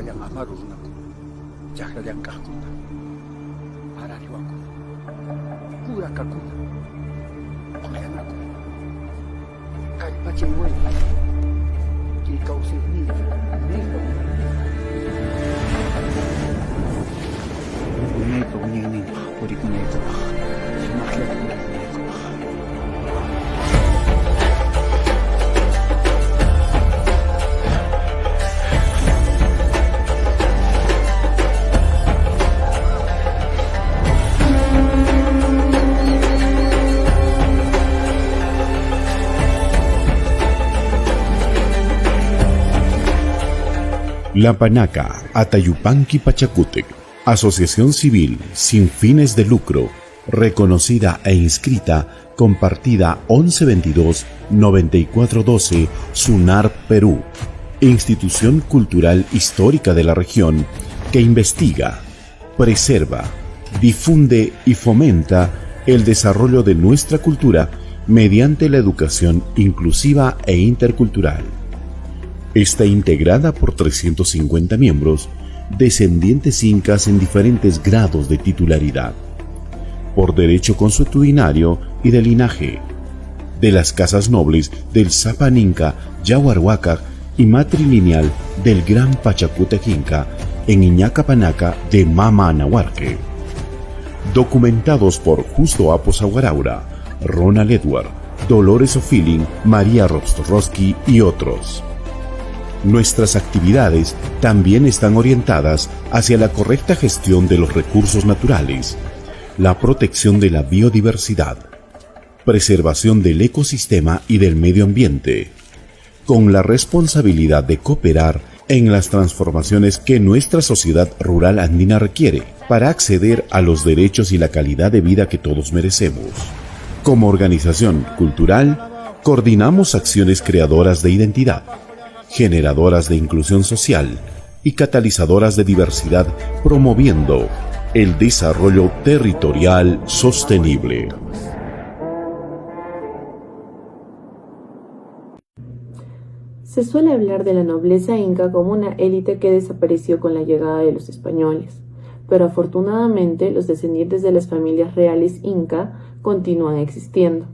wawayan amarurunakun, llaqllallankaqkuna, arariwakuna, kurakakuna, uqllanakuna, kallpachay wayna, kawsayniqa, negro. Unayqa uñayninqa, purikunayqa, maqllakunayqa. La Panaca Atayupanqui Pachacútec, asociación civil sin fines de lucro, reconocida e inscrita con partida 1122-9412, SUNAR, Perú, institución cultural histórica de la región que investiga, preserva, difunde y fomenta el desarrollo de nuestra cultura mediante la educación inclusiva e intercultural. Está integrada por 350 miembros, descendientes incas en diferentes grados de titularidad, por derecho consuetudinario y de linaje, de las casas nobles del Zapan Inca, Yaguarhuaca y matrilineal del Gran Pachacútec Inca en Iñaca Panaca de Mama Anahuarque. Documentados por Justo Apos Aguaraura, Ronald Edward, Dolores O'Feeling, María Rostorowski y otros. Nuestras actividades también están orientadas hacia la correcta gestión de los recursos naturales, la protección de la biodiversidad, preservación del ecosistema y del medio ambiente, con la responsabilidad de cooperar en las transformaciones que nuestra sociedad rural andina requiere para acceder a los derechos y la calidad de vida que todos merecemos. Como organización cultural, coordinamos acciones creadoras de identidad, generadoras de inclusión social y catalizadoras de diversidad, promoviendo el desarrollo territorial sostenible. Se suele hablar de la nobleza inca como una élite que desapareció con la llegada de los españoles, pero afortunadamente los descendientes de las familias reales inca continúan existiendo.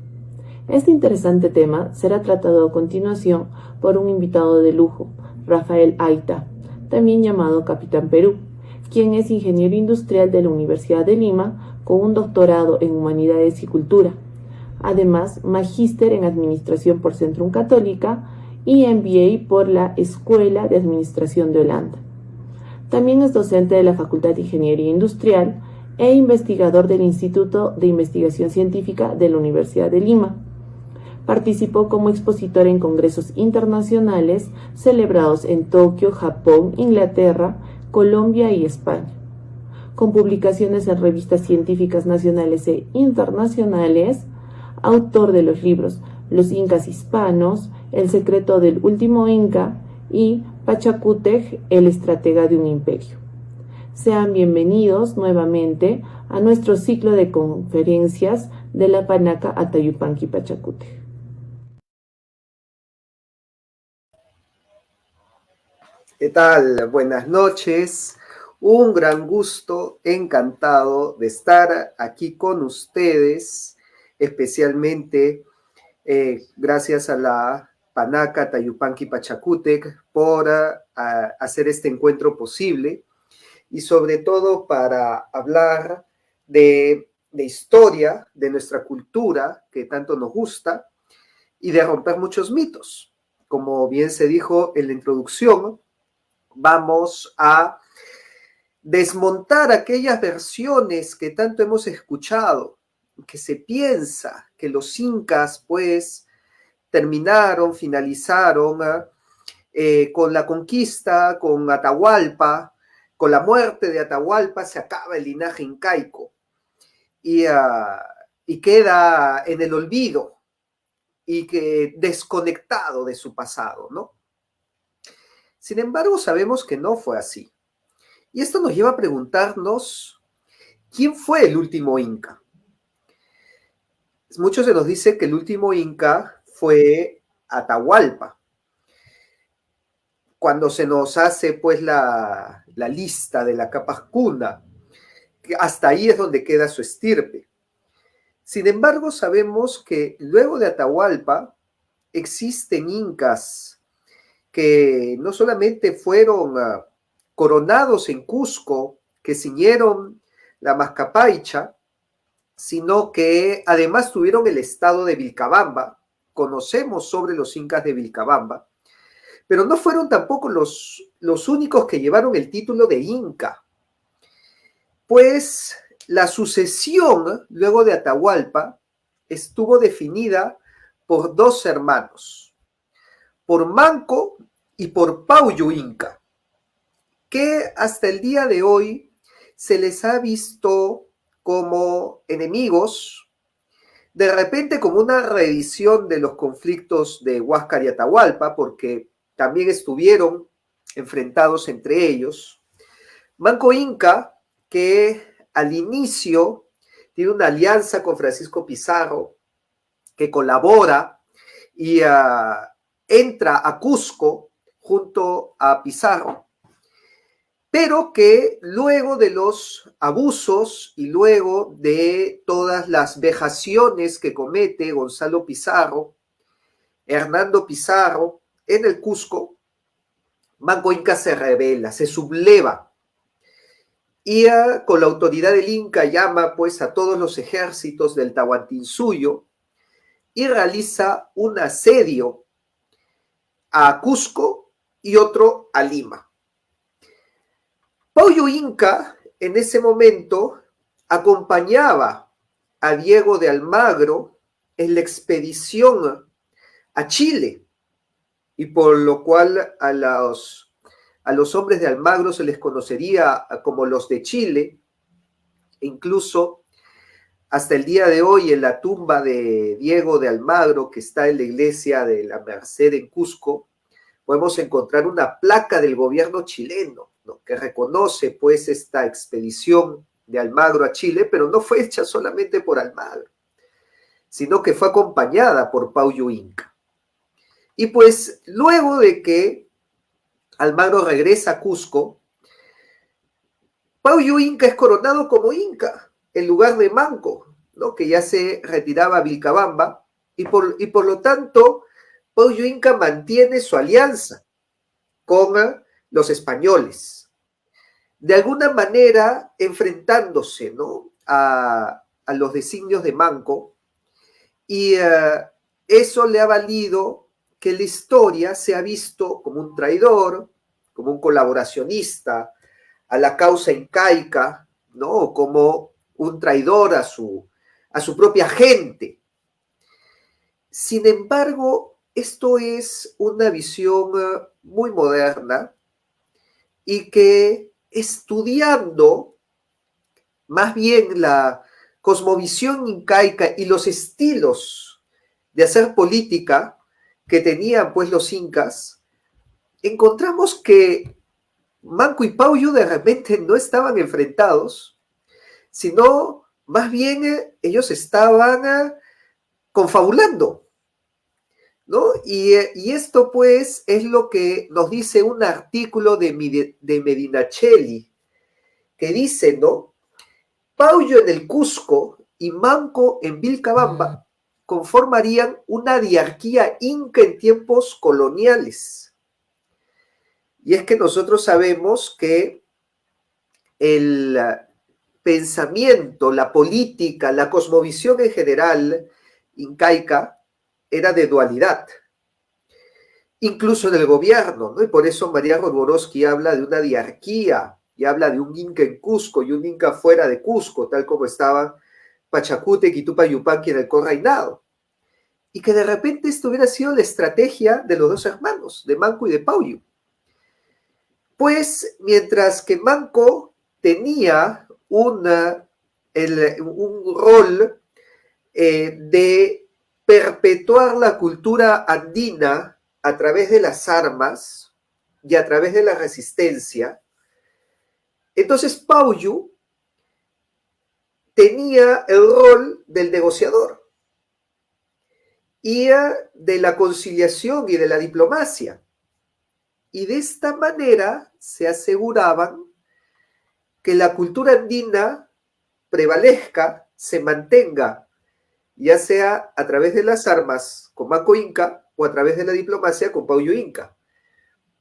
Este interesante tema será tratado a continuación por un invitado de lujo, Rafael Aita, también llamado Capitán Perú, quien es ingeniero industrial de la Universidad de Lima con un doctorado en Humanidades y Cultura, además magíster en Administración por Centrum Católica y MBA por la Escuela de Administración de Holanda. También es docente de la Facultad de Ingeniería Industrial e investigador del Instituto de Investigación Científica de la Universidad de Lima. Participó como expositor en congresos internacionales celebrados en Tokio, Japón, Inglaterra, Colombia y España, con publicaciones en revistas científicas nacionales e internacionales, autor de los libros Los Incas Hispanos, El secreto del último Inca y Pachacútec, el estratega de un imperio. Sean bienvenidos nuevamente a nuestro ciclo de conferencias de la Panaca Atayupanqui Pachacútec. ¿Qué tal? Buenas noches. Un gran gusto, encantado de estar aquí con ustedes, especialmente gracias a la Panaca Atayupanqui Pachacútec por hacer este encuentro posible y sobre todo para hablar de historia, de nuestra cultura que tanto nos gusta y de romper muchos mitos. Como bien se dijo en la introducción, vamos a desmontar aquellas versiones que tanto hemos escuchado, que se piensa que los incas pues finalizaron con la conquista, con Atahualpa, con la muerte de Atahualpa se acaba el linaje incaico y queda en el olvido y que desconectado de su pasado, ¿no? Sin embargo, sabemos que no fue así. Y esto nos lleva a preguntarnos, ¿quién fue el último inca? Muchos se nos dice que el último inca fue Atahualpa. cuando se nos hace pues la lista de la Capascuna, que hasta ahí es donde queda su estirpe. Sin embargo, sabemos que luego de Atahualpa existen incas que no solamente fueron coronados en Cusco, que ciñeron la Mascapaicha, sino que además tuvieron el estado de Vilcabamba. Conocemos sobre los incas de Vilcabamba, pero no fueron tampoco los únicos que llevaron el título de inca, pues la sucesión luego de Atahualpa estuvo definida por dos hermanos, por Manco y por Paullo Inca, que hasta el día de hoy se les ha visto como enemigos, de repente como una reedición de los conflictos de Huáscar y Atahualpa, porque también estuvieron enfrentados entre ellos. Manco Inca, que al inicio tiene una alianza con Francisco Pizarro, que colabora y entra a Cusco junto a Pizarro, pero que luego de los abusos y luego de todas las vejaciones que comete Gonzalo Pizarro, Hernando Pizarro, en el Cusco, Manco Inca se rebela, se subleva, y con la autoridad del Inca llama pues a todos los ejércitos del Tahuantinsuyo y realiza un asedio a Cusco y otro a Lima. Paullo Inca en ese momento acompañaba a Diego de Almagro en la expedición a Chile, y por lo cual a los hombres de Almagro se les conocería como los de Chile. Incluso hasta el día de hoy en la tumba de Diego de Almagro, que está en la iglesia de la Merced en Cusco, podemos encontrar una placa del gobierno chileno, ¿no?, que reconoce pues esta expedición de Almagro a Chile, pero no fue hecha solamente por Almagro, sino que fue acompañada por Paullo Inca. Y pues luego de que Almagro regresa a Cusco, Paullo Inca es coronado como Inca, en lugar de Manco, ¿no?, que ya se retiraba a Vilcabamba, y por lo tanto Paullo Inca mantiene su alianza con los españoles, de alguna manera enfrentándose, ¿no?, a los designios de Manco, y eso le ha valido que la historia se ha visto como un traidor, como un colaboracionista a la causa incaica, ¿no?, como un traidor a su propia gente. Sin embargo, esto es una visión muy moderna y que, estudiando más bien la cosmovisión incaica y los estilos de hacer política que tenían pues los incas, encontramos que Manco y Paullo de repente no estaban enfrentados, sino más bien ellos estaban confabulando, ¿no? Y esto pues es lo que nos dice un artículo de Medinaceli, que dice, ¿no?, Paullo en el Cusco y Manco en Vilcabamba conformarían una diarquía inca en tiempos coloniales. Y es que nosotros sabemos que el pensamiento, la política, la cosmovisión en general incaica era de dualidad, incluso en el gobierno, ¿no? Y por eso María Rodborowski habla de una diarquía y habla de un inca en Cusco y un inca fuera de Cusco, tal como estaban Pachacútec y Tupayupanqui en el correinado. Y que de repente esto hubiera sido la estrategia de los dos hermanos, de Manco y de Paullo. Pues mientras que Manco tenía un rol de perpetuar la cultura andina a través de las armas y a través de la resistencia, entonces Paullo tenía el rol del negociador y de la conciliación y de la diplomacia. y de esta manera se aseguraban que la cultura andina prevalezca, se mantenga, ya sea a través de las armas con Manco Inca o a través de la diplomacia con Pauyo Inca.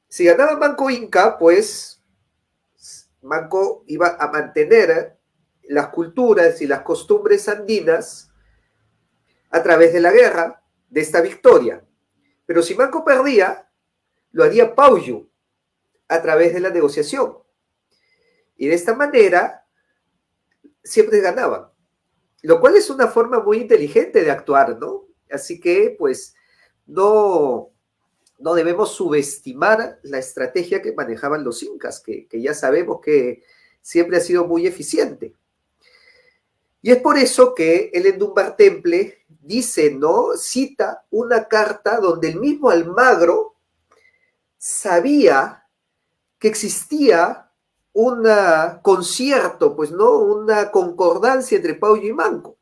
Si ganaba Manco Inca, pues Manco iba a mantener las culturas y las costumbres andinas a través de la guerra, de esta victoria. Pero si Manco perdía, lo haría Pauyo a través de la negociación. Y de esta manera siempre ganaban, lo cual es una forma muy inteligente de actuar, ¿no? Así que, pues, no debemos subestimar la estrategia que manejaban los incas, que ya sabemos que siempre ha sido muy eficiente. Y es por eso que el Endumbar Temple dice, ¿no? Cita una carta donde el mismo Almagro sabía que existía un concierto, pues, ¿no? Una concordancia entre Pauyo y Manco.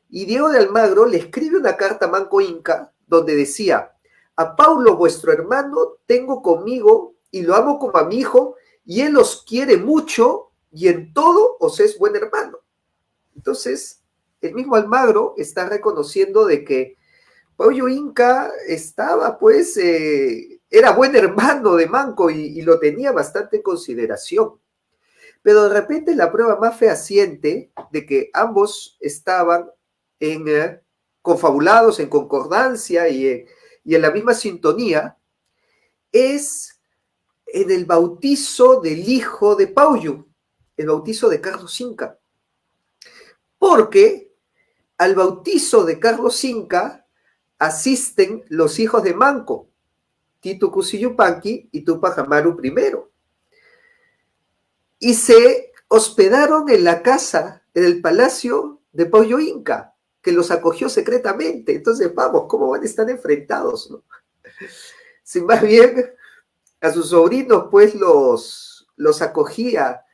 Y Diego de Almagro le escribe una carta a Manco Inca donde decía: a Paulo vuestro hermano tengo conmigo y lo amo como a mi hijo, y él os quiere mucho y en todo os es buen hermano. Entonces, el mismo Almagro está reconociendo de que Pauyo Inca estaba, pues, era buen hermano de Manco y lo tenía bastante en consideración. Pero de repente la prueba más fehaciente de que ambos estaban confabulados, en concordancia y en la misma sintonía, es en el bautizo del hijo de Pauyo, el bautizo de Carlos Inca. Porque al bautizo de Carlos Inca asisten los hijos de Manco, Titu Cusi Yupanqui y Tupac Amaru I. Y se hospedaron en la casa, en el palacio de Pauyo Inca, que los acogió secretamente. Entonces, vamos, ¿cómo van a estar enfrentados, no? Si más bien a sus sobrinos, pues, los acogía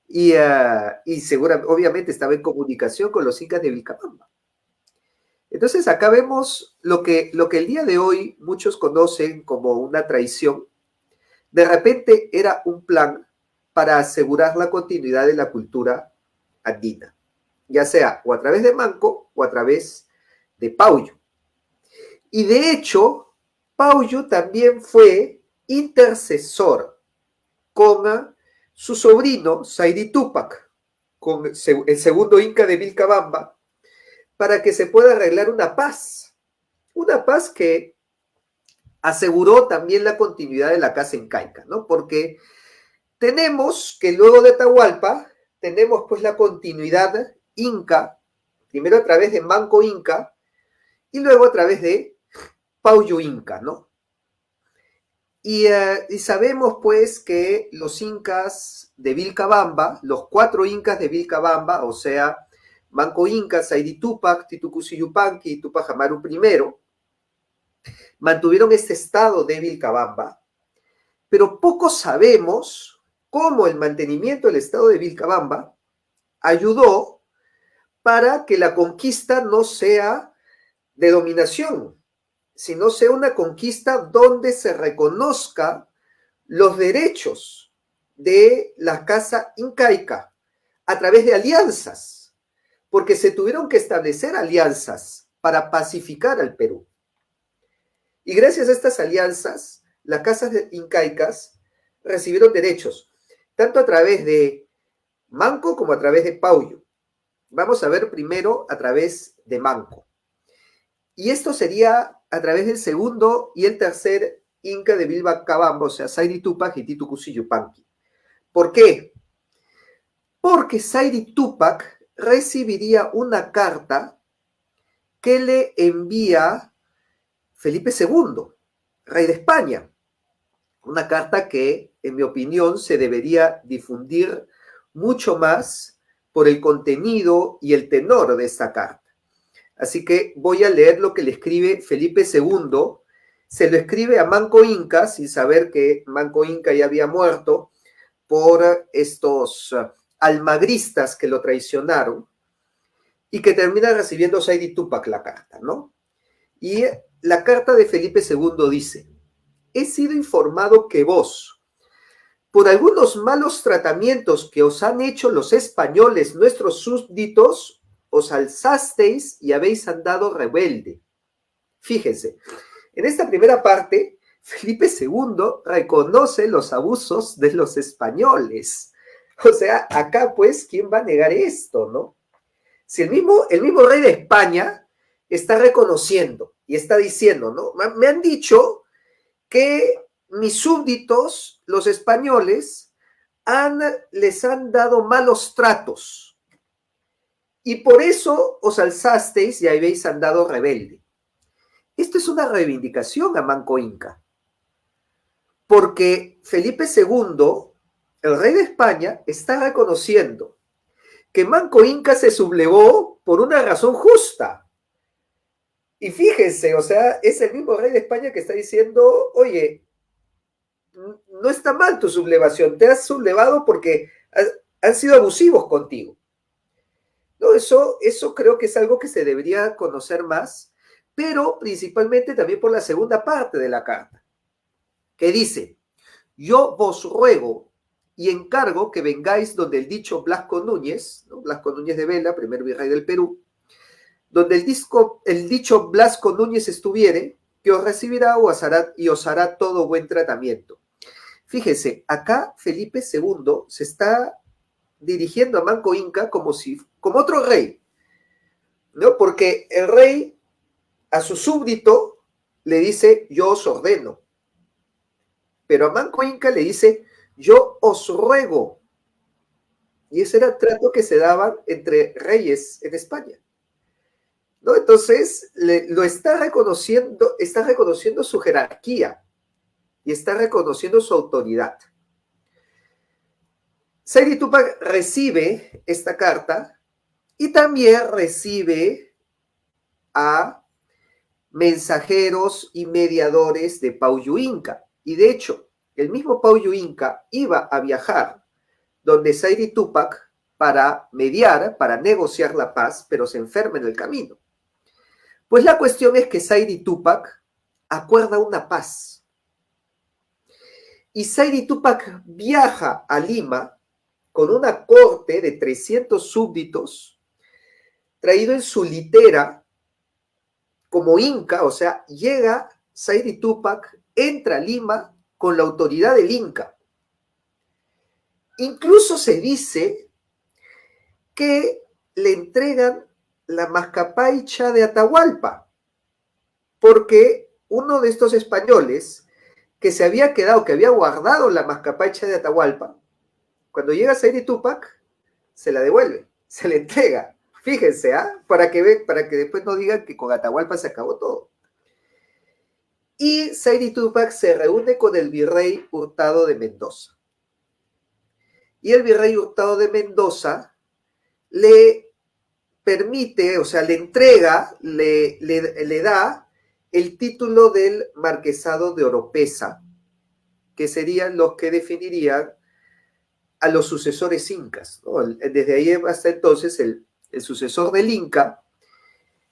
y seguramente, obviamente, estaba en comunicación con los incas de Vilcabamba. Entonces, acá vemos lo que el día de hoy muchos conocen como una traición. De repente era un plan para asegurar la continuidad de la cultura andina, ya sea o a través de Manco o a través de Pauyo. Y de hecho, Pauyo también fue intercesor con su sobrino Saidi Tupac, con el segundo inca de Vilcabamba, para que se pueda arreglar una paz que aseguró también la continuidad de la casa incaica, ¿no? Porque tenemos que luego de Atahualpa, tenemos pues la continuidad inca, primero a través de Manco Inca y luego a través de Pauyo Inca, ¿no? Y sabemos pues que los incas de Vilcabamba, los 4 incas de Vilcabamba, o sea, Manco Inca, Saidi Tupac, Titu Cusi Yupanqui y Tupac Amaru I, mantuvieron este estado de Vilcabamba, pero poco sabemos cómo el mantenimiento del estado de Vilcabamba ayudó para que la conquista no sea de dominación, sino sea una conquista donde se reconozca los derechos de la casa incaica a través de alianzas, porque se tuvieron que establecer alianzas para pacificar al Perú. Y gracias a estas alianzas, las casas incaicas recibieron derechos, tanto a través de Manco como a través de Pauyo. Vamos a ver primero a través de Manco. Y esto sería a través del segundo y el tercer inca de Vilcabamba, o sea, Saidi Tupac y Titu Cusi Yupanqui. ¿Por qué? Porque Saidi Tupac recibiría una carta que le envía Felipe II, rey de España. Una carta que, en mi opinión, se debería difundir mucho más por el contenido y el tenor de esta carta. Así que voy a leer lo que le escribe Felipe II. Se lo escribe a Manco Inca, sin saber que Manco Inca ya había muerto por estos almagristas que lo traicionaron, y que termina recibiendo Saidi Tupac la carta, ¿no? Y la carta de Felipe II dice: he sido informado que vos, por algunos malos tratamientos que os han hecho los españoles, nuestros súbditos, os alzasteis y habéis andado rebelde. Fíjense, en esta primera parte, Felipe II reconoce los abusos de los españoles. O sea, acá pues, ¿quién va a negar esto, no? Si el mismo rey de España está reconociendo y está diciendo, ¿no? Me han dicho que mis súbditos, los españoles, les han dado malos tratos y por eso os alzasteis y habéis andado rebelde. Esto es una reivindicación a Manco Inca, porque Felipe II, el rey de España, está reconociendo que Manco Inca se sublevó por una razón justa. Y fíjense, o sea, es el mismo rey de España que está diciendo, oye, no está mal tu sublevación, te has sublevado porque han sido abusivos contigo. No, eso creo que es algo que se debería conocer más, pero principalmente también por la segunda parte de la carta, que dice, yo vos ruego y encargo que vengáis donde el dicho Blasco Núñez, ¿no? Blasco Núñez de Vela, primer virrey del Perú, donde el dicho Blasco Núñez estuviere, que os recibirá y os hará todo buen tratamiento. Fíjese, acá Felipe II se está dirigiendo a Manco Inca como otro rey, ¿no? Porque el rey a su súbdito le dice, yo os ordeno. Pero a Manco Inca le dice, yo os ruego. Y ese era el trato que se daban entre reyes en España, ¿no? Entonces, lo está reconociendo su jerarquía y está reconociendo su autoridad. Saidi Tupac recibe esta carta y también recibe a mensajeros y mediadores de Paullu Inca. Y de hecho, el mismo Paullu Inca iba a viajar donde Saidi Tupac para mediar, para negociar la paz, pero se enferma en el camino. Pues la cuestión es que Saidi Tupac acuerda una paz. Y Saidi Tupac viaja a Lima con una corte de 300 súbditos, traído en su litera como inca, o sea, llega Saidi Tupac, entra a Lima con la autoridad del Inca. Incluso se dice que le entregan la mascapaicha de Atahualpa, porque uno de estos españoles que se había quedado, que había guardado la mascapaicha de Atahualpa, cuando llega Saidi Tupac, se la devuelve, se le entrega. Fíjense, para que después no digan que con Atahualpa se acabó todo. Y Saidi Tupac se reúne con el virrey Hurtado de Mendoza. Y el virrey Hurtado de Mendoza le permite, o sea, le entrega, le da el título del marquesado de Oropesa, que serían los que definirían a los sucesores incas, ¿no? Desde ahí hasta entonces el sucesor del Inca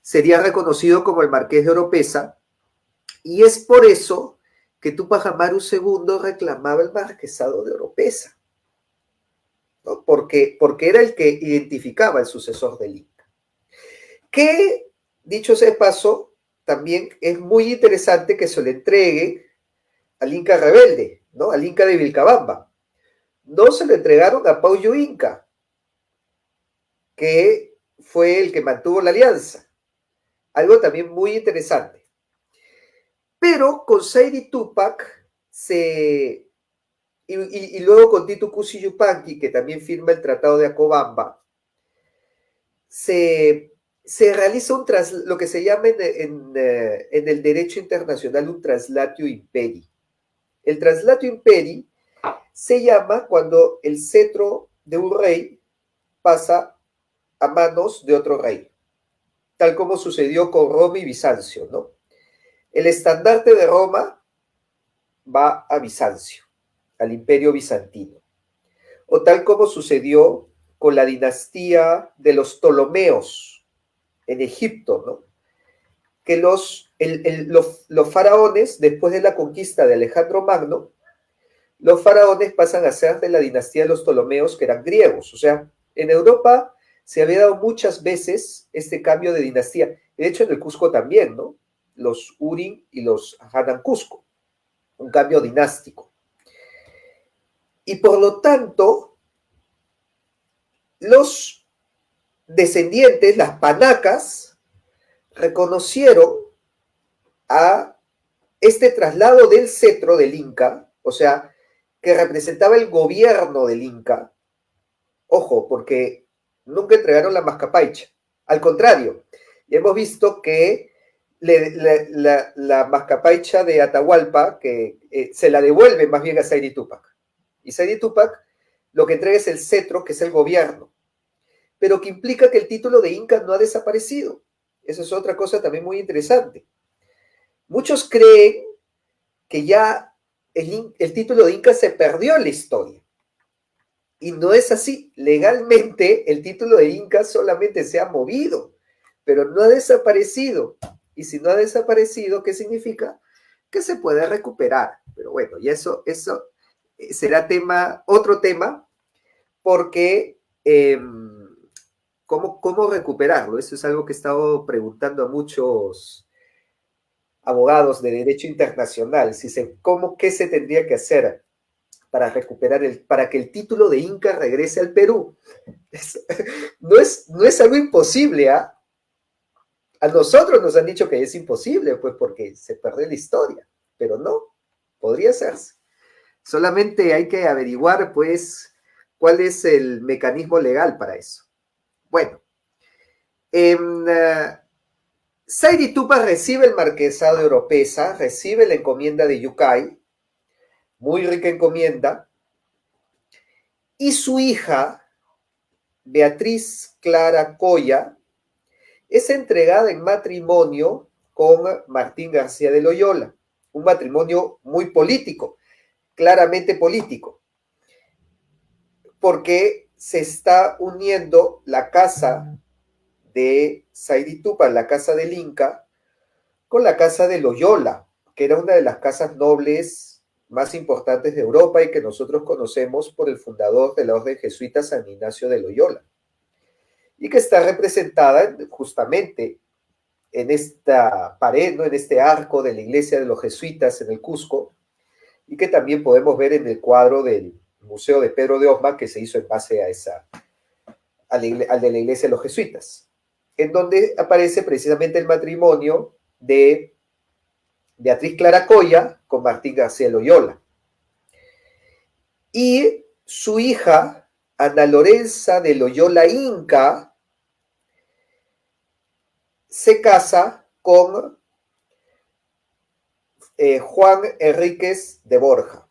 sería reconocido como el marqués de Oropesa, y es por eso que Túpac Amaru II reclamaba el marquesado de Oropesa, ¿no? Porque era el que identificaba el sucesor del Inca. Que, dicho sea de paso, también es muy interesante que se le entregue al Inca rebelde, ¿no? Al Inca de Vilcabamba. No se lo entregaron a Paullu Inca, que fue el que mantuvo la alianza. Algo también muy interesante. Pero con Saidi Tupac y luego con Titu Cusi Yupanqui, que también firma el Tratado de Acobamba, se realiza lo que se llama en el derecho internacional un traslatio imperi. El traslatio imperi se llama cuando el cetro de un rey pasa a manos de otro rey, tal como sucedió con Roma y Bizancio, ¿no? El estandarte de Roma va a Bizancio, al imperio bizantino, o tal como sucedió con la dinastía de los Ptolomeos en Egipto, ¿no? Que los los faraones, después de la conquista de Alejandro Magno, los faraones pasan a ser de la dinastía de los Ptolomeos, que eran griegos. O sea, en Europa se había dado muchas veces este cambio de dinastía. De hecho, en el Cusco también, ¿no? Los Urim y los Hanan Cusco. Un cambio dinástico. Y por lo tanto, los descendientes, las panacas, reconocieron a este traslado del cetro del Inca, o sea, que representaba el gobierno del Inca. Ojo, porque nunca entregaron la Mascapaicha. Al contrario, ya hemos visto que la Mascapaicha de Atahualpa, que se la devuelve más bien a Sairi Túpac. Y Sairi Túpac lo que entrega es el cetro, que es el gobierno, pero que implica que el título de Inca no ha desaparecido. Esa es otra cosa también muy interesante. Muchos creen que ya el título de Inca se perdió en la historia. Y no es así. Legalmente el título de Inca solamente se ha movido, pero no ha desaparecido. Y si no ha desaparecido, ¿qué significa? Que se puede recuperar. Pero bueno, y eso será otro tema, porque ¿cómo recuperarlo? Eso es algo que he estado preguntando a muchos abogados de derecho internacional, ¿qué se tendría que hacer para recuperar para que el título de Inca regrese al Perú? No es algo imposible, ¿ah? A nosotros nos han dicho que es imposible, pues porque se perdió la historia, pero no, podría hacerse. Solamente hay que averiguar, pues, cuál es el mecanismo legal para eso. Bueno, Sairi Túpac recibe el marquesado de Oropesa, recibe la encomienda de Yucay, muy rica encomienda, y su hija, Beatriz Clara Coya, es entregada en matrimonio con Martín García de Loyola, un matrimonio muy político, claramente político, porque se está uniendo la casa de Sairi Túpac, la casa del Inca, con la casa de Loyola, que era una de las casas nobles más importantes de Europa y que nosotros conocemos por el fundador de la orden jesuita, San Ignacio de Loyola, y que está representada justamente en esta pared, ¿no? En este arco de la iglesia de los jesuitas en el Cusco, y que también podemos ver en el cuadro del Museo de Pedro de Osma, que se hizo en base al de la iglesia de los jesuitas, en donde aparece precisamente el matrimonio de Beatriz Clara Coya con Martín García Loyola. Y su hija, Ana Lorenza de Loyola Inca, se casa con Juan Enríquez de Borja,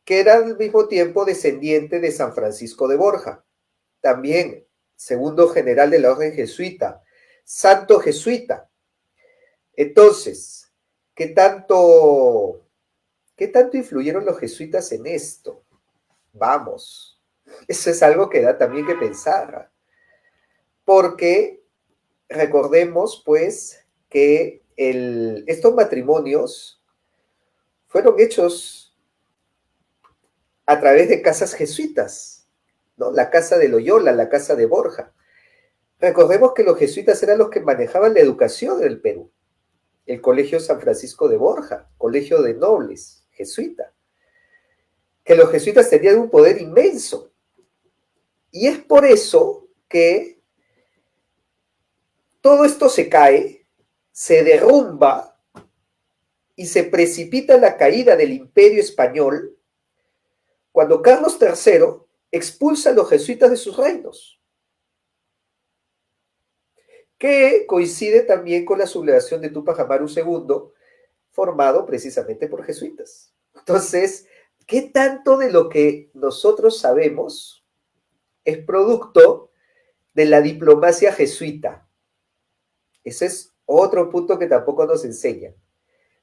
que era al mismo tiempo descendiente de San Francisco de Borja, también segundo general de la orden jesuita, santo jesuita. Entonces, ¿qué tanto influyeron los jesuitas en esto? Vamos, eso es algo que da también que pensar, porque recordemos pues que estos matrimonios fueron hechos a través de casas jesuitas, ¿no? La casa de Loyola, la casa de Borja. Recordemos que los jesuitas eran los que manejaban la educación del Perú. El Colegio San Francisco de Borja, Colegio de Nobles, jesuita. Que los jesuitas tenían un poder inmenso. Y es por eso que todo esto se cae, se derrumba y se precipita la caída del Imperio Español cuando Carlos III expulsa a los jesuitas de sus reinos, que coincide también con la sublevación de Túpac Amaru II, formado precisamente por jesuitas. Entonces, ¿qué tanto de lo que nosotros sabemos es producto de la diplomacia jesuita? Ese es otro punto que tampoco nos enseñan,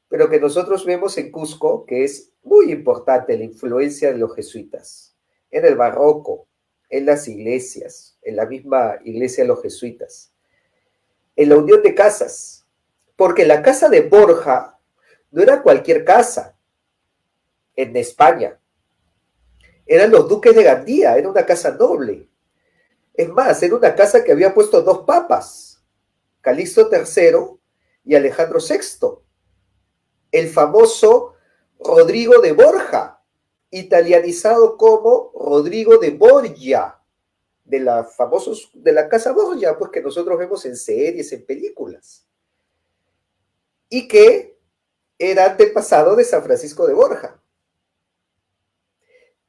pero que nosotros vemos en Cusco, que es muy importante la influencia de los jesuitas, en el barroco, en las iglesias, en la misma iglesia de los jesuitas, en la unión de casas, Porque la casa de Borja no era cualquier casa en España. Eran los duques de Gandía, era una casa noble. Es más, era una casa que había puesto dos papas, Calixto III y Alejandro VI. El famoso Rodrigo de Borja, italianizado como Rodrigo de Borgia, de la casa Borgia, pues que nosotros vemos en series, en películas. Y que era antepasado de San Francisco de Borja.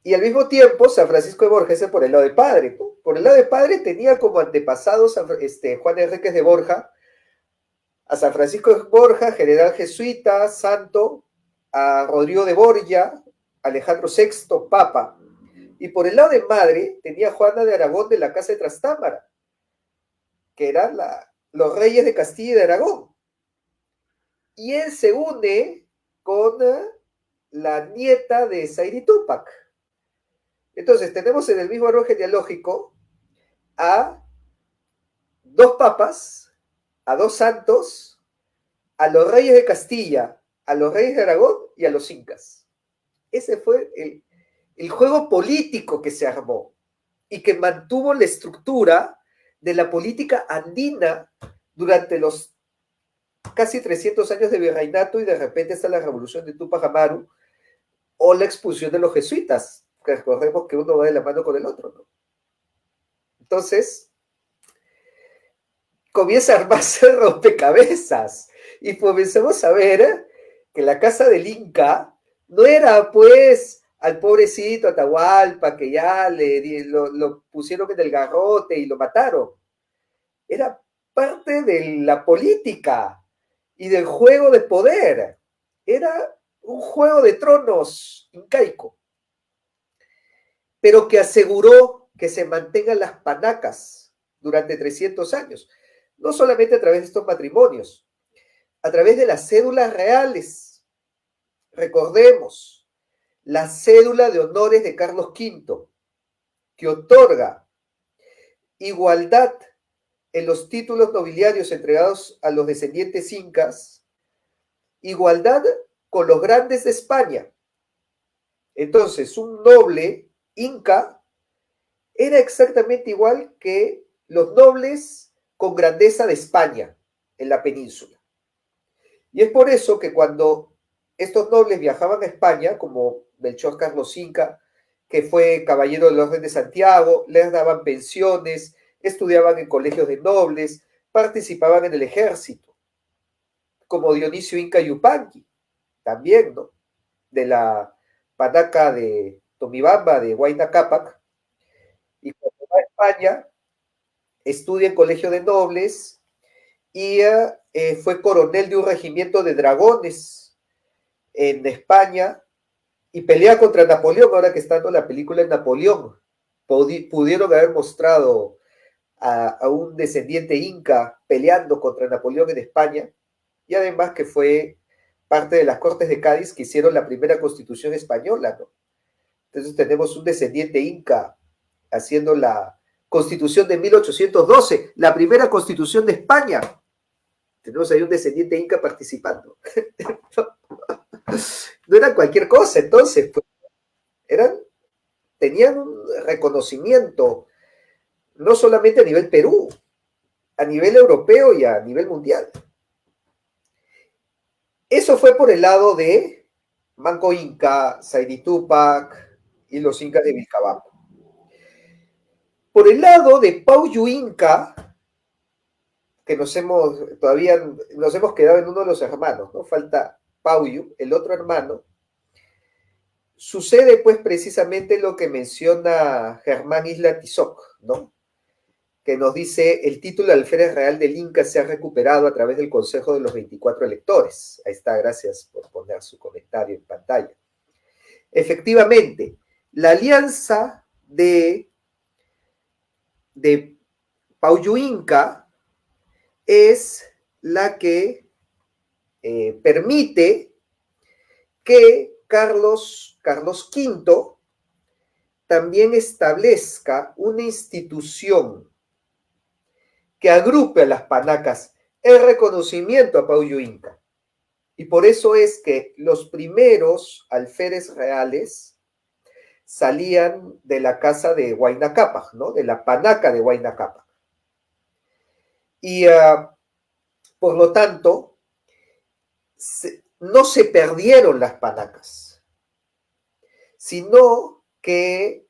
Y al mismo tiempo, San Francisco de Borja, ese por el lado de padre, ¿no? Por el lado de padre tenía como antepasados Juan Enríquez de Borja, a San Francisco de Borja, general jesuita, santo, a Rodrigo de Borgia, Alejandro VI, papa. Y por el lado de madre tenía a Juana de Aragón de la casa de Trastámara, que eran los reyes de Castilla y de Aragón. Y él se une con la nieta de Zaire Túpac. Entonces tenemos en el mismo árbol genealógico a dos papas, a dos santos, a los reyes de Castilla, a los reyes de Aragón y a los incas. Ese fue el juego político que se armó y que mantuvo la estructura de la política andina durante los casi 300 años de virreinato, y de repente está la revolución de Túpac Amaru o la expulsión de los jesuitas, que recordemos que uno va de la mano con el otro, ¿no? Entonces, comienza a armarse el rompecabezas y comenzamos a ver que la casa del Inca no era, pues, al pobrecito Atahualpa, que ya lo pusieron en el garrote y lo mataron. Era parte de la política y del juego de poder. Era un juego de tronos incaico, pero que aseguró que se mantengan las panacas durante 300 años, no solamente a través de estos matrimonios, a través de las cédulas reales. Recordemos, la cédula de honores de Carlos V, que otorga igualdad en los títulos nobiliarios entregados a los descendientes incas, igualdad con los grandes de España. Entonces, un noble inca era exactamente igual que los nobles con grandeza de España en la península. Y es por eso que cuando estos nobles viajaban a España, como Melchor Carlos Inca, que fue caballero del Orden de Santiago, les daban pensiones, estudiaban en colegios de nobles, participaban en el ejército, como Dionisio Inca Yupanqui, también, ¿no? De la panaca de Tomibamba, de Huayna Cápac, y cuando va a España, estudia en colegio de nobles y fue coronel de un regimiento de dragones en España y pelea contra Napoleón. Ahora que está en la película de Napoleón, pudieron haber mostrado a un descendiente inca peleando contra Napoleón en España, y además que fue parte de las Cortes de Cádiz que hicieron la primera constitución española, ¿no? Entonces tenemos un descendiente inca haciendo la constitución de 1812, la primera constitución de España. Tenemos ahí un descendiente inca participando. No era cualquier cosa, entonces, pues, tenían un reconocimiento no solamente a nivel Perú, a nivel europeo y a nivel mundial. Eso fue por el lado de Manco Inca, Zaire Túpac y los incas de Vilcabamba. Por el lado de Pauyu Inca, que todavía nos hemos quedado en uno de los hermanos, ¿no? Falta Pauyu, el otro hermano. Sucede pues precisamente lo que menciona Germán Isla Tizoc, ¿no? Que nos dice: el título de alférez real del Inca se ha recuperado a través del Consejo de los 24 electores. Ahí está, gracias por poner su comentario en pantalla. Efectivamente, la alianza de Pauyu Inca es la que permite que Carlos V también establezca una institución que agrupe a las panacas el reconocimiento a Paullo Inca. Y por eso es que los primeros alférez reales salían de la casa de Huayna Cápac, ¿no? De la panaca de Huayna Cápac. Y por lo tanto, no se perdieron las panacas, sino que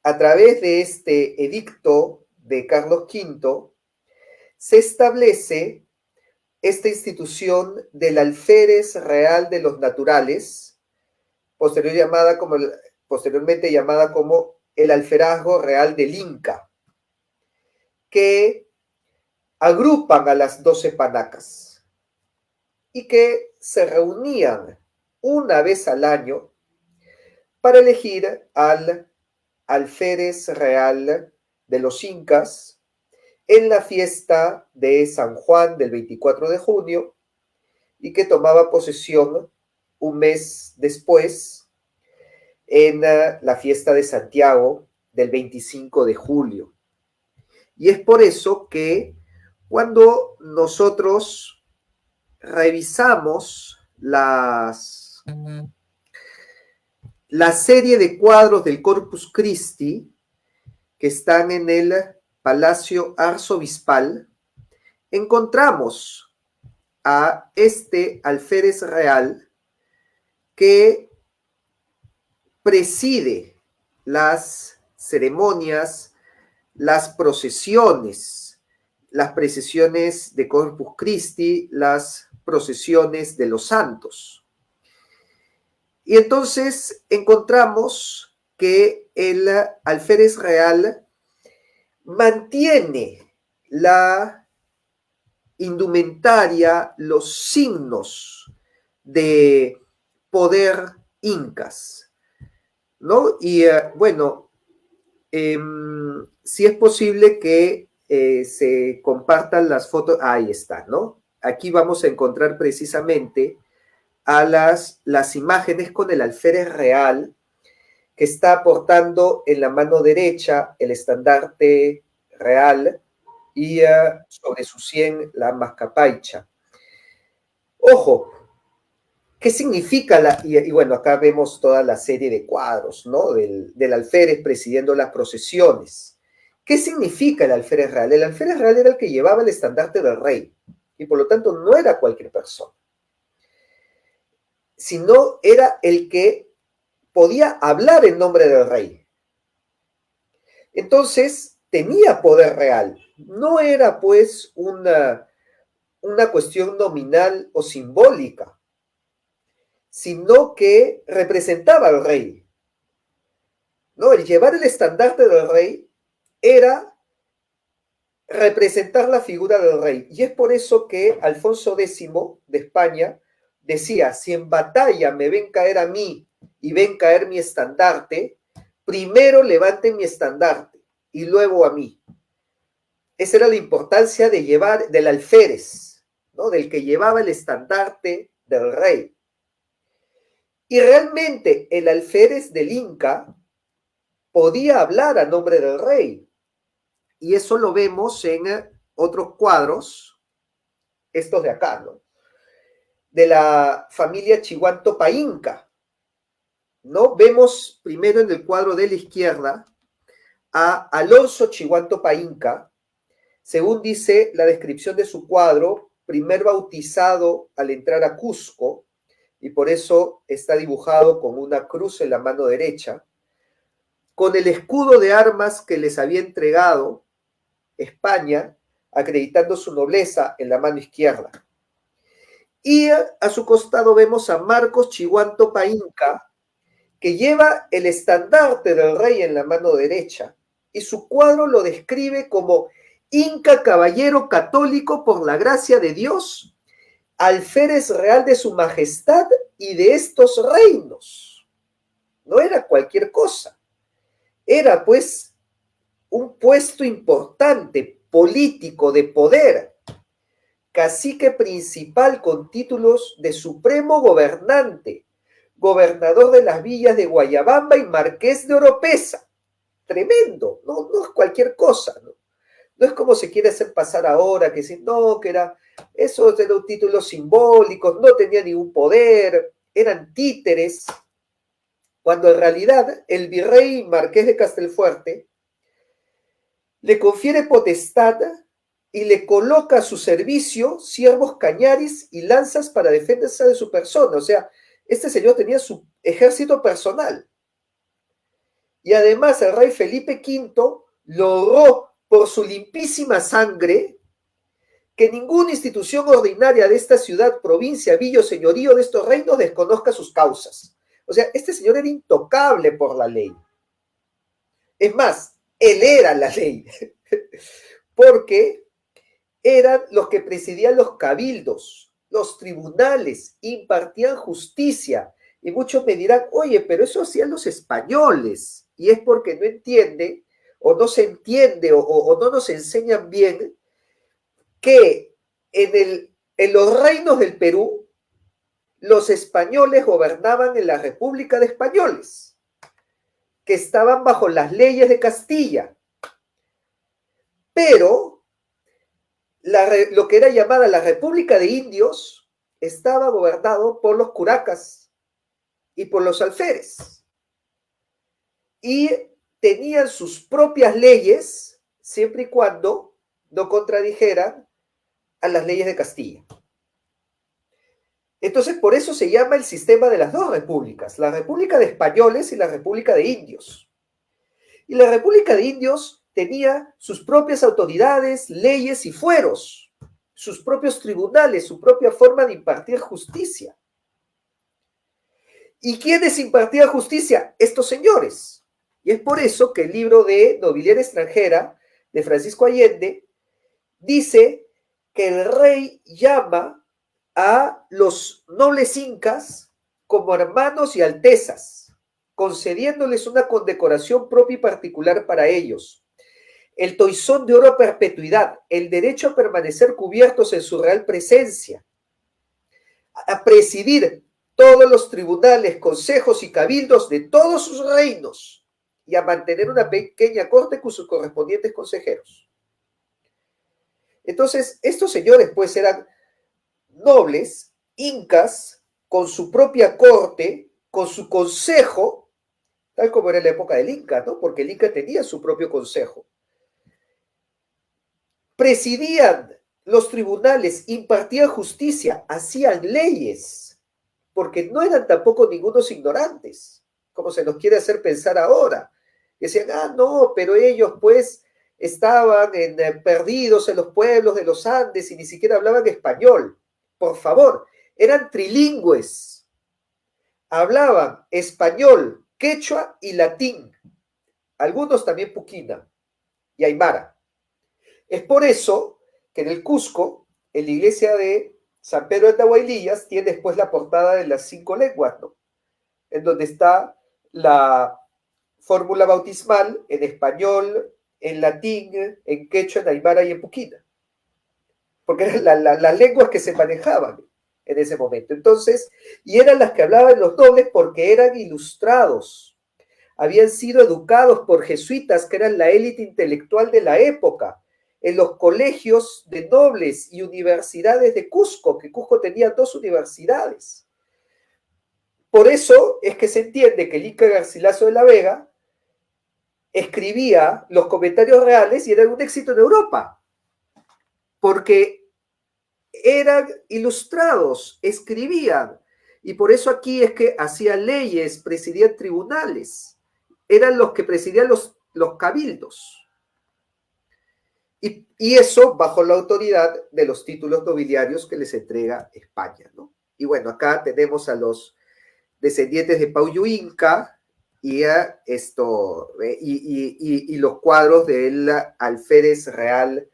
a través de este edicto de Carlos V se establece esta institución del alférez real de los naturales, posteriormente llamada como el alferazgo real del Inca, que agrupan a las 12 panacas y que se reunían una vez al año para elegir al alférez real de los incas en la fiesta de San Juan del 24 de junio y que tomaba posesión un mes después en la fiesta de Santiago del 25 de julio. Y es por eso que cuando nosotros revisamos la serie de cuadros del Corpus Christi que están en el Palacio Arzobispal, encontramos a este alférez real que preside las ceremonias, las procesiones de Corpus Christi, las procesiones de los santos. Y entonces encontramos que el alférez real mantiene la indumentaria, los signos de poder incas, ¿no? Y bueno, si es posible que se compartan las fotos, ahí está, ¿no? Aquí vamos a encontrar precisamente a las imágenes con el alférez real que está portando en la mano derecha el estandarte real y sobre su sien la mascapaicha. Ojo, ¿qué significa y bueno, acá vemos toda la serie de cuadros, ¿no? Del alférez presidiendo las procesiones. ¿Qué significa el alférez real? El alférez real era el que llevaba el estandarte del rey y por lo tanto no era cualquier persona, sino era el que podía hablar en nombre del rey. Entonces, tenía poder real. No era, pues, una cuestión nominal o simbólica, sino que representaba al rey, ¿no? El llevar el estandarte del rey era representar la figura del rey. Y es por eso que Alfonso X de España decía, si en batalla me ven caer a mí y ven caer mi estandarte, primero levanten mi estandarte y luego a mí. Esa era la importancia de llevar del alférez, ¿no? Del que llevaba el estandarte del rey. Y realmente el alférez del Inca podía hablar a nombre del rey. Y eso lo vemos en otros cuadros, estos de acá, ¿no? De la familia Chihuantopa Inca, ¿no? Vemos primero en el cuadro de la izquierda a Alonso Chihuantopa Inca, según dice la descripción de su cuadro, primer bautizado al entrar a Cusco, y por eso está dibujado con una cruz en la mano derecha, con el escudo de armas que les había entregado España, acreditando su nobleza en la mano izquierda. Y a su costado vemos a Marcos Chihuantopa Inca, que lleva el estandarte del rey en la mano derecha, y su cuadro lo describe como Inca caballero católico por la gracia de Dios, alférez real de su majestad y de estos reinos. No era cualquier cosa. Era, pues, un puesto importante, político, de poder, cacique principal con títulos de supremo gobernante, gobernador de las villas de Guayabamba y marqués de Oropesa. Tremendo, no es cualquier cosa, ¿no? No es como se quiere hacer pasar ahora, que si no, que era Esos eran títulos simbólicos, no tenían ningún poder, eran títeres, cuando en realidad el virrey Marqués de Castelfuerte le confiere potestad y le coloca a su servicio siervos cañaris y lanzas para defenderse de su persona. O sea, este señor tenía su ejército personal. Y además el rey Felipe V logró por su limpísima sangre que ninguna institución ordinaria de esta ciudad, provincia, villa o señorío de estos reinos desconozca sus causas. O sea, este señor era intocable por la ley. Es más, él era la ley, porque eran los que presidían los cabildos, los tribunales, impartían justicia. Y muchos me dirán, oye, pero eso hacían los españoles. Y es porque no entiende, o no se entiende, o no nos enseñan bien que en los reinos del Perú, los españoles gobernaban en la República de Españoles, que estaban bajo las leyes de Castilla. Pero lo que era llamada la República de Indios estaba gobernado por los curacas y por los alférez. Y tenían sus propias leyes siempre y cuando no contradijeran a las leyes de Castilla. Entonces, por eso se llama el sistema de las dos repúblicas, la República de Españoles y la República de Indios. Y la República de Indios tenía sus propias autoridades, leyes y fueros, sus propios tribunales, su propia forma de impartir justicia. ¿Y quiénes impartían justicia? Estos señores. Y es por eso que el libro de Nobiliaria extranjera de Francisco Allende dice que el rey llama a los nobles incas como hermanos y altezas, concediéndoles una condecoración propia y particular para ellos, el toisón de oro a perpetuidad, el derecho a permanecer cubiertos en su real presencia, a presidir todos los tribunales, consejos y cabildos de todos sus reinos y a mantener una pequeña corte con sus correspondientes consejeros. Entonces, estos señores pues eran nobles, incas, con su propia corte, con su consejo, tal como era en la época del Inca, ¿no? Porque el Inca tenía su propio consejo. Presidían los tribunales, impartían justicia, hacían leyes, porque no eran tampoco ningunos ignorantes, como se nos quiere hacer pensar ahora. Decían, no, pero ellos pues estaban perdidos en los pueblos de los Andes y ni siquiera hablaban español. Por favor, eran trilingües. Hablaban español, quechua y latín. Algunos también puquina y aymara. Es por eso que en el Cusco, en la iglesia de San Pedro de Tahuaylillas, tiene después la portada de las 5 lenguas, ¿no? En donde está la fórmula bautismal en español, en latín, en quechua, en aymara y en puquina. Porque eran las lenguas que se manejaban en ese momento. Entonces, y eran las que hablaban los nobles porque eran ilustrados. Habían sido educados por jesuitas, que eran la élite intelectual de la época, en los colegios de nobles y universidades de Cusco, que Cusco tenía 2 universidades. Por eso es que se entiende que el Inca Garcilaso de la Vega escribía los comentarios reales y era un éxito en Europa, porque eran ilustrados, escribían, y por eso aquí es que hacían leyes, presidían tribunales, eran los que presidían los cabildos. Y eso bajo la autoridad de los títulos nobiliarios que les entrega España, ¿no? Y bueno, acá tenemos a los descendientes de Paullu Inca y los cuadros del alférez real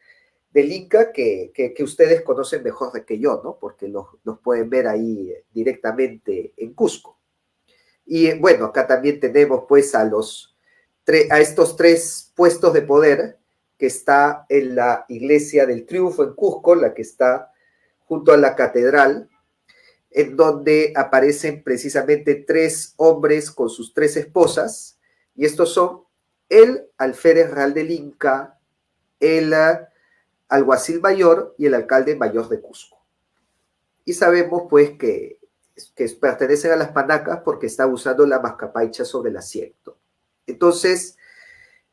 del Inca que ustedes conocen mejor que yo, ¿no? Porque los pueden ver ahí directamente en Cusco. Y bueno, acá también tenemos pues a estos 3 puestos de poder que está en la iglesia del Triunfo en Cusco, la que está junto a la catedral, en donde aparecen precisamente 3 hombres con sus 3 esposas, y estos son el alférez real del Inca, el alguacil mayor y el alcalde mayor de Cusco. Y sabemos pues que pertenecen a las panacas porque está usando la mascapaicha sobre el asiento. Entonces,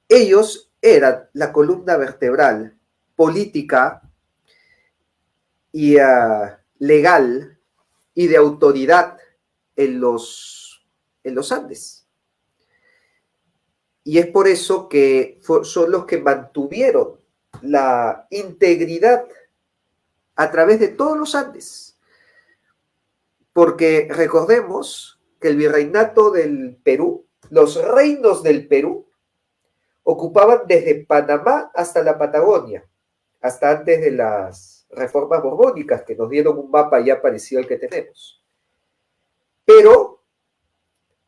ellos eran la columna vertebral política y legal y de autoridad en los Andes. Y es por eso que son los que mantuvieron la integridad a través de todos los Andes. Porque recordemos que el virreinato del Perú, los reinos del Perú, ocupaban desde Panamá hasta la Patagonia, hasta antes de las reformas borbónicas, que nos dieron un mapa ya parecido al que tenemos. Pero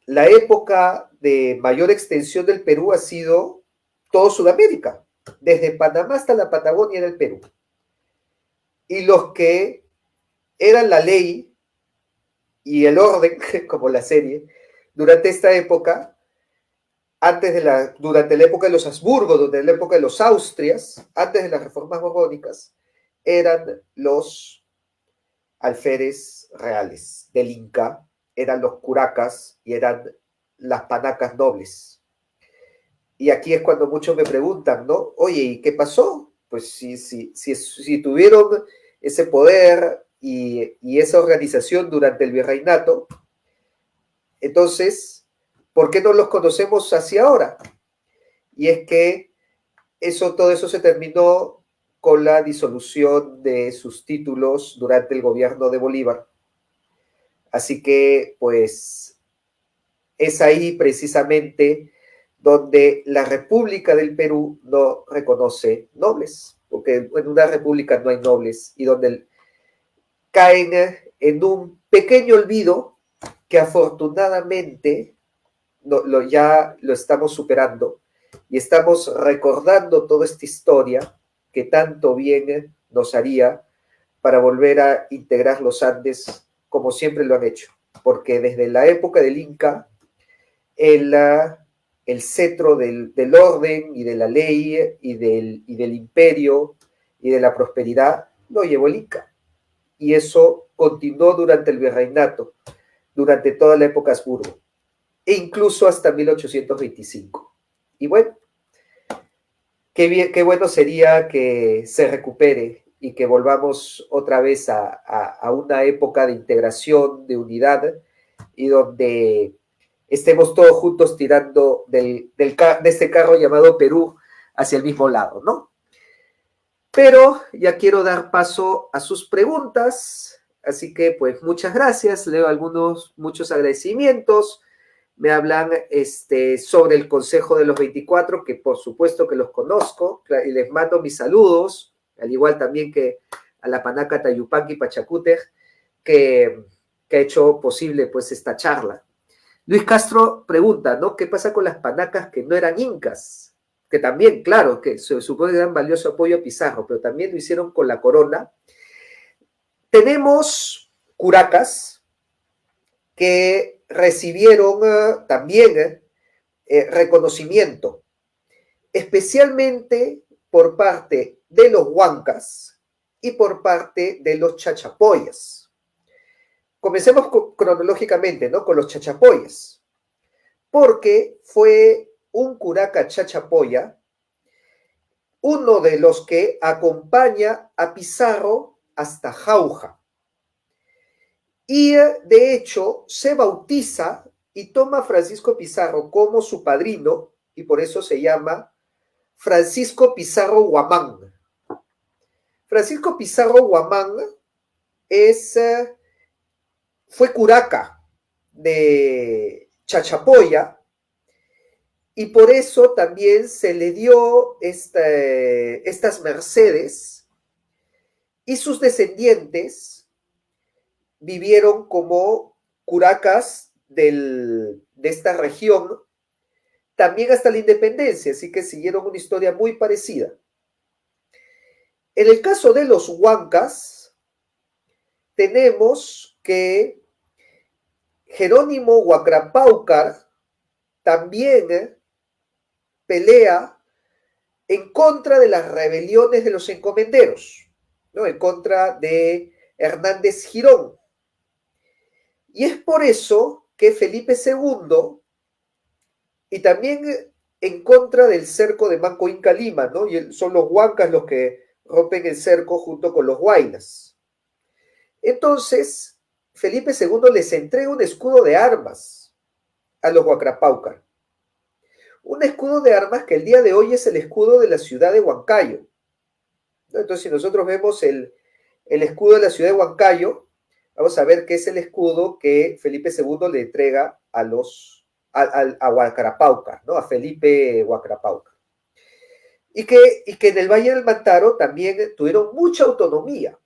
la época de mayor extensión del Perú ha sido todo Sudamérica, desde Panamá hasta la Patagonia del Perú. Y los que eran la ley y el orden, como la serie, durante esta época, durante la época de los Habsburgo, durante la época de los Austrias, antes de las reformas borbónicas, eran los alférez reales del Inca, eran los curacas y eran las panacas nobles. Y aquí es cuando muchos me preguntan, ¿no? Oye, ¿y qué pasó? Pues si tuvieron ese poder y esa organización durante el virreinato, entonces, ¿por qué no los conocemos hacia ahora? Y es que todo eso se terminó con la disolución de sus títulos durante el gobierno de Bolívar. Así que, pues, es ahí precisamente donde la República del Perú no reconoce nobles, porque en una república no hay nobles, y donde caen en un pequeño olvido que afortunadamente ya lo estamos superando y estamos recordando toda esta historia que tanto bien nos haría para volver a integrar los Andes como siempre lo han hecho, porque desde la época del Inca el cetro del orden y de la ley y del imperio y de la prosperidad lo llevó el Inca, y eso continuó durante el virreinato, durante toda la época Habsburgo, e incluso hasta 1825. Y bueno, qué bueno sería que se recupere y que volvamos otra vez a una época de integración, de unidad, y donde estemos todos juntos tirando de este carro llamado Perú hacia el mismo lado, ¿no? Pero ya quiero dar paso a sus preguntas, así que pues muchas gracias, leo muchos agradecimientos. Me hablan sobre el Consejo de los 24, que por supuesto que los conozco, y les mando mis saludos, al igual también que a la Panaca Tayupanqui Pachacútec, que ha hecho posible pues esta charla. Luis Castro pregunta, ¿no? ¿Qué pasa con las panacas que no eran incas? Que también, claro, que se supone que dan valioso apoyo a Pizarro, pero también lo hicieron con la corona. Tenemos curacas que recibieron también reconocimiento, especialmente por parte de los huancas y por parte de los chachapoyas. Comencemos cronológicamente, ¿no? Con los chachapoyas, porque fue un curaca chachapoya uno de los que acompaña a Pizarro hasta Jauja. Y de hecho se bautiza y toma a Francisco Pizarro como su padrino, y por eso se llama Francisco Pizarro Huamán. Francisco Pizarro Huamán fue curaca de Chachapoya, y por eso también se le dio estas mercedes, y sus descendientes vivieron como curacas de esta región también hasta la independencia, así que siguieron una historia muy parecida. En el caso de los huancas, tenemos que Jerónimo Huacrapáucar también pelea en contra de las rebeliones de los encomenderos, ¿no? En contra de Hernández Girón. Y es por eso que Felipe II, y también en contra del cerco de Manco Inca Lima, ¿no? Y son los huancas los que rompen el cerco junto con los huaynas. Entonces, Felipe II les entrega un escudo de armas a los Huacrapaucar. Un escudo de armas que el día de hoy es el escudo de la ciudad de Huancayo. Entonces, si nosotros vemos el escudo de la ciudad de Huancayo, vamos a ver que es el escudo que Felipe II le entrega a Huacrapaucar, ¿no? A Felipe Huacrapaucar. Y que en el Valle del Mantaro también tuvieron mucha autonomía,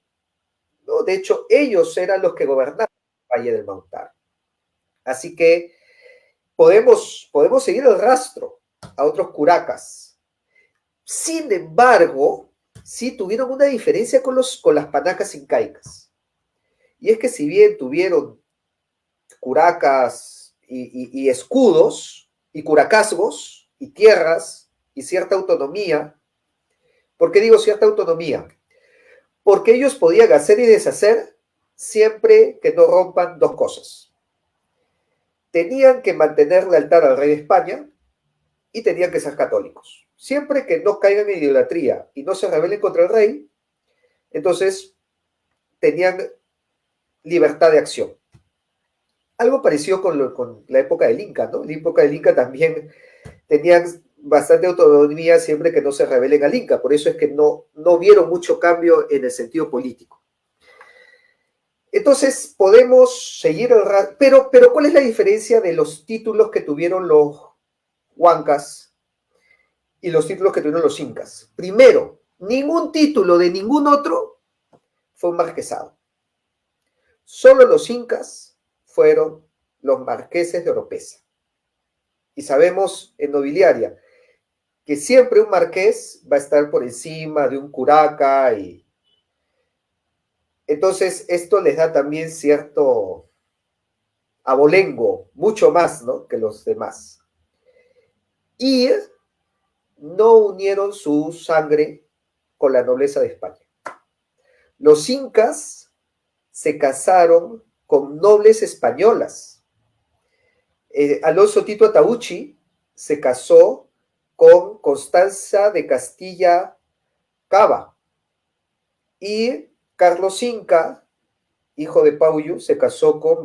¿no? De hecho, ellos eran los que gobernaban el Valle del Mantaro. Así que podemos seguir el rastro a otros curacas. Sin embargo, sí tuvieron una diferencia con las panacas incaicas. Y es que si bien tuvieron curacas y escudos y curacazgos y tierras y cierta autonomía, ¿por qué digo cierta autonomía? Porque ellos podían hacer y deshacer siempre que no rompan dos cosas. Tenían que mantener lealtad al rey de España y tenían que ser católicos. Siempre que no caigan en idolatría y no se rebelen contra el rey, entonces tenían libertad de acción. Algo parecido con la época del Inca, ¿no? En la época del Inca también tenían bastante autonomía siempre que no se rebelen al Inca. Por eso es que no vieron mucho cambio en el sentido político. Entonces podemos seguir pero ¿cuál es la diferencia de los títulos que tuvieron los huancas y los títulos que tuvieron los incas? Primero, ningún título de ningún otro fue un marquesado. Solo los incas fueron los marqueses de Oropesa. Y sabemos en nobiliaria que siempre un marqués va a estar por encima de un curaca y entonces esto les da también cierto abolengo, mucho más, ¿no?, que los demás. Y no unieron su sangre con la nobleza de España. Los incas se casaron con nobles españolas. Alonso Tito Ataúchi se casó con Constanza de Castilla Cava y Carlos Inca, hijo de Pauyu, se casó con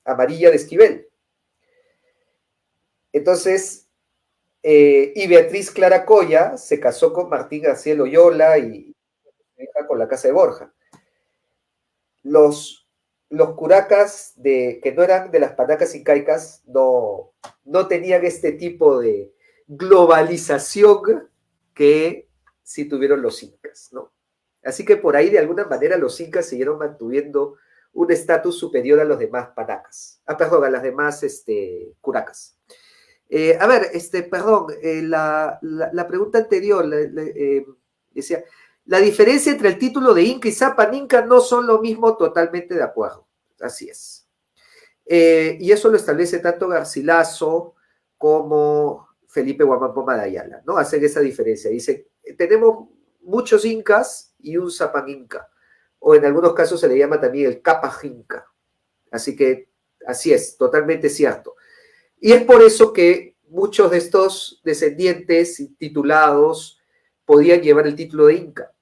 Amarilla de Esquivel. Entonces, y Beatriz Clara Coya se casó con Martín García Loyola y con la casa de Borja. Los curacas que no eran de las panacas incaicas no tenían este tipo de globalización que sí tuvieron los incas, ¿no? Así que por ahí, de alguna manera, los incas siguieron manteniendo un estatus superior a los demás panacas. Perdón, a las demás curacas. La pregunta anterior decía, la diferencia entre el título de Inca y Zapan Inca no son lo mismo, totalmente de acuerdo. Así es. Y eso lo establece tanto Garcilaso como Felipe Guamampoma de Ayala, ¿no? Hacen esa diferencia. Dice, tenemos muchos incas y un Zapan Inca, o en algunos casos se le llama también el Capac Inca. Así que, así es, totalmente cierto. Y es por eso que muchos de estos descendientes titulados podían llevar el título de Inca,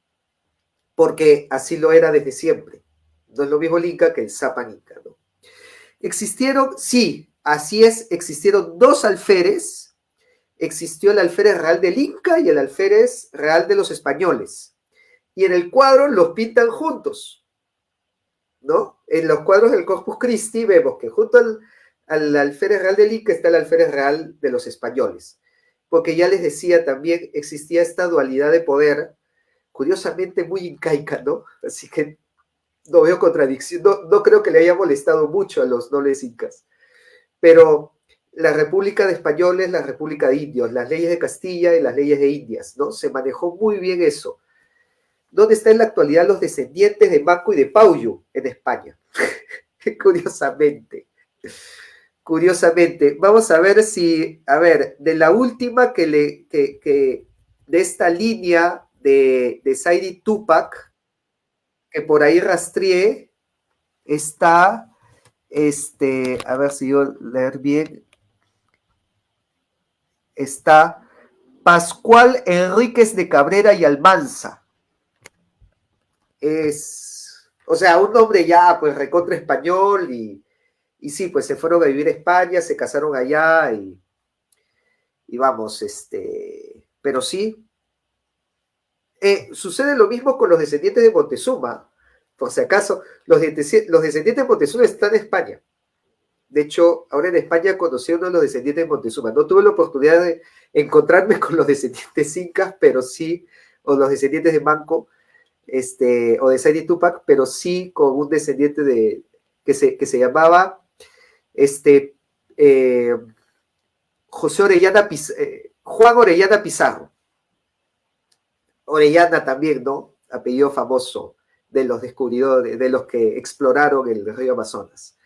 porque así lo era desde siempre. No es lo mismo el Inca que el Zapan Inca, ¿no? Existieron, sí, así es, existieron dos alférez. Existió el alférez real del Inca y el alférez real de los españoles. Y en el cuadro los pintan juntos, ¿no? En los cuadros del Corpus Christi vemos que junto al alférez real del Inca está el alférez real de los españoles. Porque ya les decía, también existía esta dualidad de poder, curiosamente muy incaica, ¿no? Así que no veo contradicción, no creo que le haya molestado mucho a los nobles incas. Pero la República de Españoles, la República de Indios, las leyes de Castilla y las leyes de Indias, ¿no? Se manejó muy bien eso. ¿Dónde están en la actualidad los descendientes de Manco y de Pauyu en España? Curiosamente. Curiosamente, vamos a ver si, a ver, de la última de esta línea de Saidi Tupac, que por ahí rastreé, está, a ver si yo leer bien, está Pascual Enríquez de Cabrera y Almanza. O sea, un hombre ya, pues, recontra español y sí, pues se fueron a vivir a España, se casaron allá y vamos, pero sí, sucede lo mismo con los descendientes de Montezuma, por si acaso, los descendientes de Montezuma están en España. De hecho, ahora en España conocí a uno de los descendientes de Montezuma. No tuve la oportunidad de encontrarme con los descendientes incas, pero sí, o los descendientes de Manco, o de Saidi Tupac, pero sí con un descendiente que se llamaba Juan Orellana Pizarro. Orellana también, ¿no? Apellido famoso de los descubridores, de los que exploraron el río Amazonas.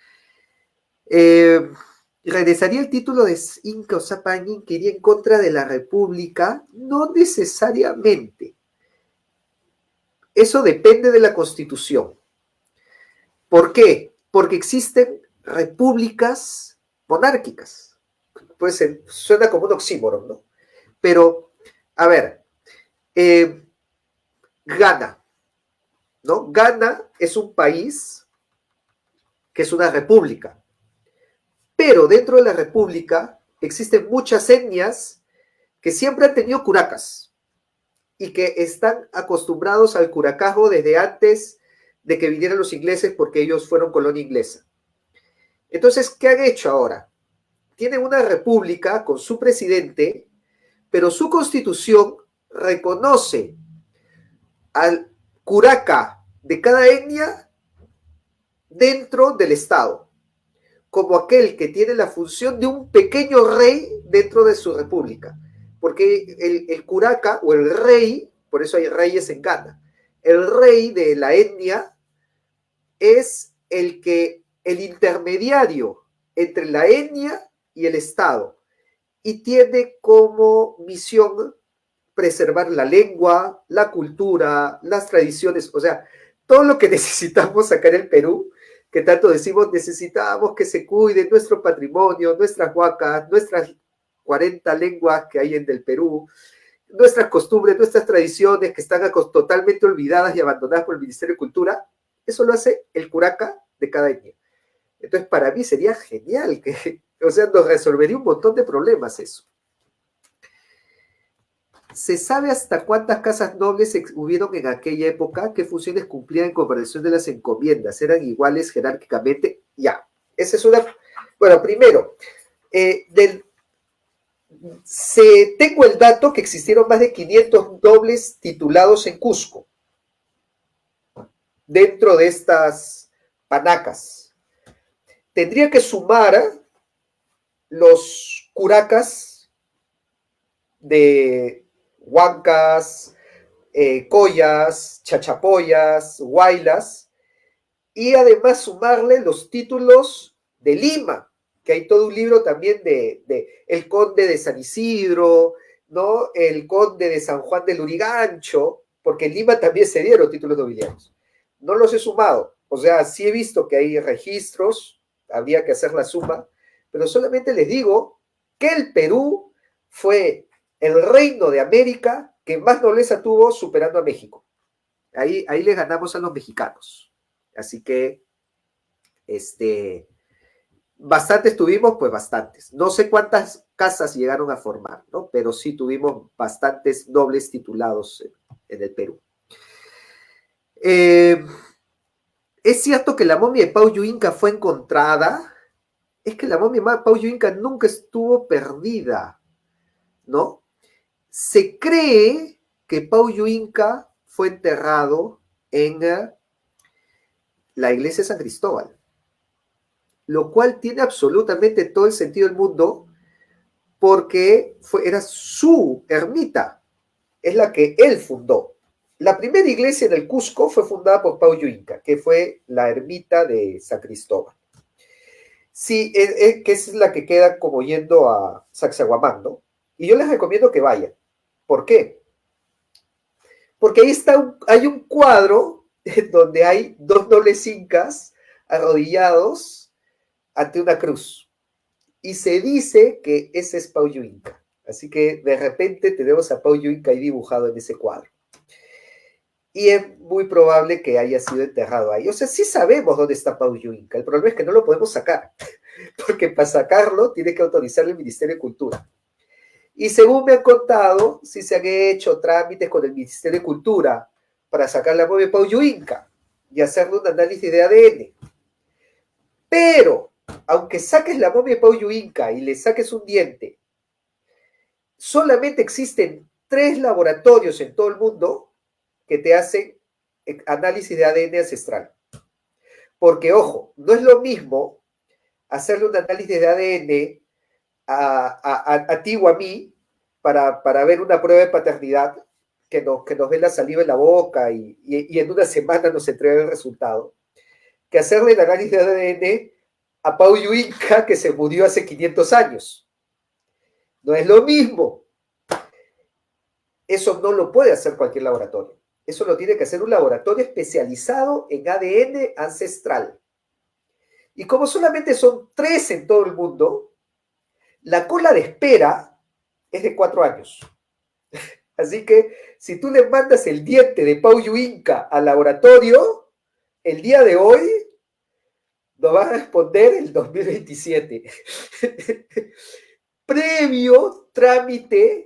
¿Regresaría el título de Inca o Zapañín que iría en contra de la República? No necesariamente. Eso depende de la Constitución. ¿Por qué? Porque existen repúblicas monárquicas. Pues suena como un oxímoron, ¿no? Pero, a ver, Ghana, ¿no? Ghana es un país que es una república, pero dentro de la república existen muchas etnias que siempre han tenido curacas y que están acostumbrados al curacajo desde antes de que vinieran los ingleses porque ellos fueron colonia inglesa. Entonces, ¿qué han hecho ahora? Tienen una república con su presidente, pero su constitución reconoce al curaca de cada etnia dentro del Estado, como aquel que tiene la función de un pequeño rey dentro de su república. Porque el curaca o el rey, por eso hay reyes en Ghana, el rey de la etnia es el intermediario entre la etnia y el Estado y tiene como misión preservar la lengua, la cultura, las tradiciones, o sea, todo lo que necesitamos acá en el Perú, que tanto decimos necesitamos que se cuide nuestro patrimonio, nuestras huacas, nuestras 40 lenguas que hay en el Perú, nuestras costumbres, nuestras tradiciones que están totalmente olvidadas y abandonadas por el Ministerio de Cultura, eso lo hace el curaca de cada etnia. Entonces, para mí sería genial, o sea, nos resolvería un montón de problemas eso. ¿Se sabe hasta cuántas casas nobles hubieron en aquella época? ¿Qué funciones cumplían en comparación de las encomiendas? ¿Eran iguales jerárquicamente? Ya, esa es una... Bueno, primero, tengo el dato que existieron más de 500 nobles titulados en Cusco, dentro de estas panacas. Tendría que sumar los curacas de Huancas, Collas, Chachapoyas, Huaylas, y además sumarle los títulos de Lima, que hay todo un libro también de el conde de San Isidro, ¿no? El conde de San Juan del Lurigancho, porque en Lima también se dieron títulos nobiliarios. No los he sumado, o sea, sí he visto que hay registros, habría que hacer la suma, pero solamente les digo que el Perú fue el reino de América que más nobleza tuvo, superando a México. Ahí les ganamos a los mexicanos. Así que, bastantes tuvimos, pues bastantes. No sé cuántas casas llegaron a formar, ¿no? Pero sí tuvimos bastantes nobles titulados en el Perú. ¿Es cierto que la momia de Pau Inca fue encontrada? Es que la momia de Pau Inca nunca estuvo perdida, ¿no? Se cree que Pau Inca fue enterrado en la iglesia de San Cristóbal, lo cual tiene absolutamente todo el sentido del mundo porque era su ermita, es la que él fundó. La primera iglesia en el Cusco fue fundada por Pau Inca, que fue la ermita de San Cristóbal. Sí, que es la que queda como yendo a Sacsayhuamán, ¿no? Y yo les recomiendo que vayan. ¿Por qué? Porque ahí hay un cuadro en donde hay dos nobles incas arrodillados ante una cruz. Y se dice que ese es Paullo Inca. Así que de repente tenemos a Paullo Inca ahí dibujado en ese cuadro. Y es muy probable que haya sido enterrado ahí. O sea, sí sabemos dónde está Paullo Inca. El problema es que no lo podemos sacar, porque para sacarlo tiene que autorizar el Ministerio de Cultura. Y según me han contado, sí se han hecho trámites con el Ministerio de Cultura para sacar la momia de Paullo Inca y hacerle un análisis de ADN. Pero, aunque saques la momia de Paullo Inca y le saques un diente, solamente existen 3 laboratorios en todo el mundo que te hacen análisis de ADN ancestral. Porque, ojo, no es lo mismo hacerle un análisis de ADN a ti o a mí para ver una prueba de paternidad que nos ve la saliva en la boca y en una semana nos entrega el resultado, que hacerle el análisis de ADN a Paullo Inca que se murió hace 500 años. No es lo mismo. Eso no lo puede hacer cualquier laboratorio. Eso lo tiene que hacer un laboratorio especializado en ADN ancestral. Y como solamente son 3 en todo el mundo, la cola de espera es de 4 años. Así que si tú le mandas el diente de Paullo Inca al laboratorio, el día de hoy nos va a responder el 2027. Previo trámite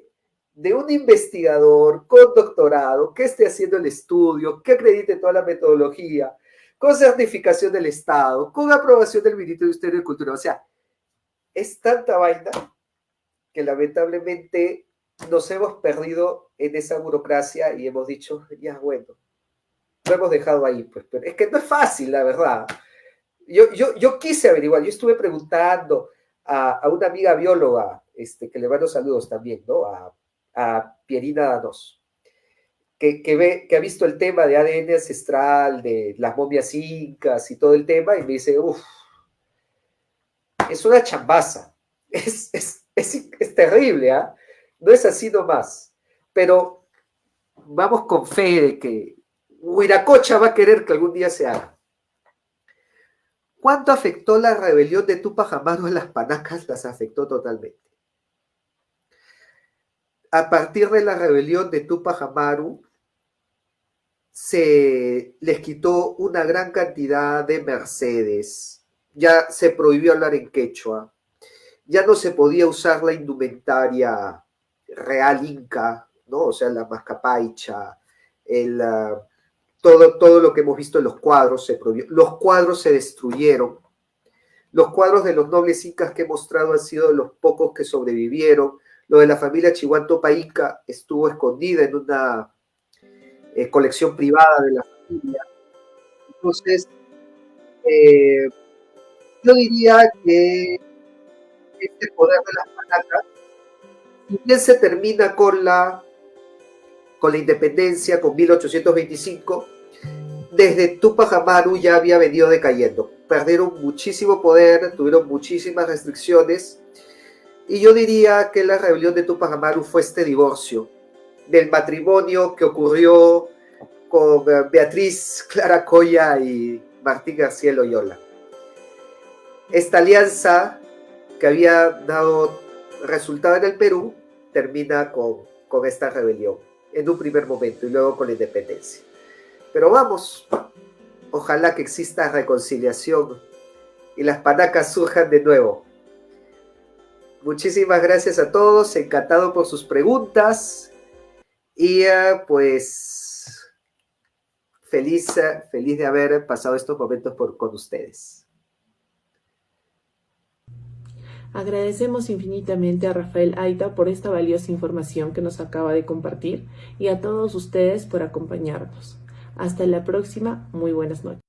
de un investigador con doctorado que esté haciendo el estudio, que acredite toda la metodología, con certificación del Estado, con aprobación del Ministerio de Cultura. O sea, es tanta vaina que lamentablemente nos hemos perdido en esa burocracia y hemos dicho, ya bueno, lo hemos dejado ahí. Pues, pero es que no es fácil, la verdad. Yo quise averiguar, yo estuve preguntando a una amiga bióloga, que le mando saludos también, ¿no? A Pierina Danos, que ha visto el tema de ADN ancestral, de las momias incas y todo el tema, y me dice, uff, es una chambaza, es terrible, ¿ah? No es así nomás, pero vamos con fe de que Huiracocha va a querer que algún día se haga. ¿Cuánto afectó la rebelión de Túpac Amaru en las Panacas? Las afectó totalmente. A partir de la rebelión de Túpac Amaru, se les quitó una gran cantidad de mercedes, ya se prohibió hablar en quechua, ya no se podía usar la indumentaria real inca, ¿no? O sea, la mascapaicha, todo lo que hemos visto en los cuadros se prohibió. Los cuadros se destruyeron. Los cuadros de los nobles incas que he mostrado han sido los pocos que sobrevivieron. Lo de la familia Chihuantopa Inca estuvo escondida en una colección privada de la familia. Entonces, yo diría que este poder de las panacas, si bien se termina con la independencia, con 1825, desde Túpac Amaru ya había venido decayendo. Perdieron muchísimo poder, tuvieron muchísimas restricciones, y yo diría que la rebelión de Túpac Amaru fue este divorcio del matrimonio que ocurrió con Beatriz Clara Coya y Martín García Loyola. Esta alianza que había dado resultado en el Perú termina con esta rebelión en un primer momento y luego con la independencia. Pero vamos, ojalá que exista reconciliación y las panacas surjan de nuevo. Muchísimas gracias a todos, encantado por sus preguntas y pues feliz de haber pasado estos momentos con ustedes. Agradecemos infinitamente a Rafael Aita por esta valiosa información que nos acaba de compartir y a todos ustedes por acompañarnos. Hasta la próxima, muy buenas noches.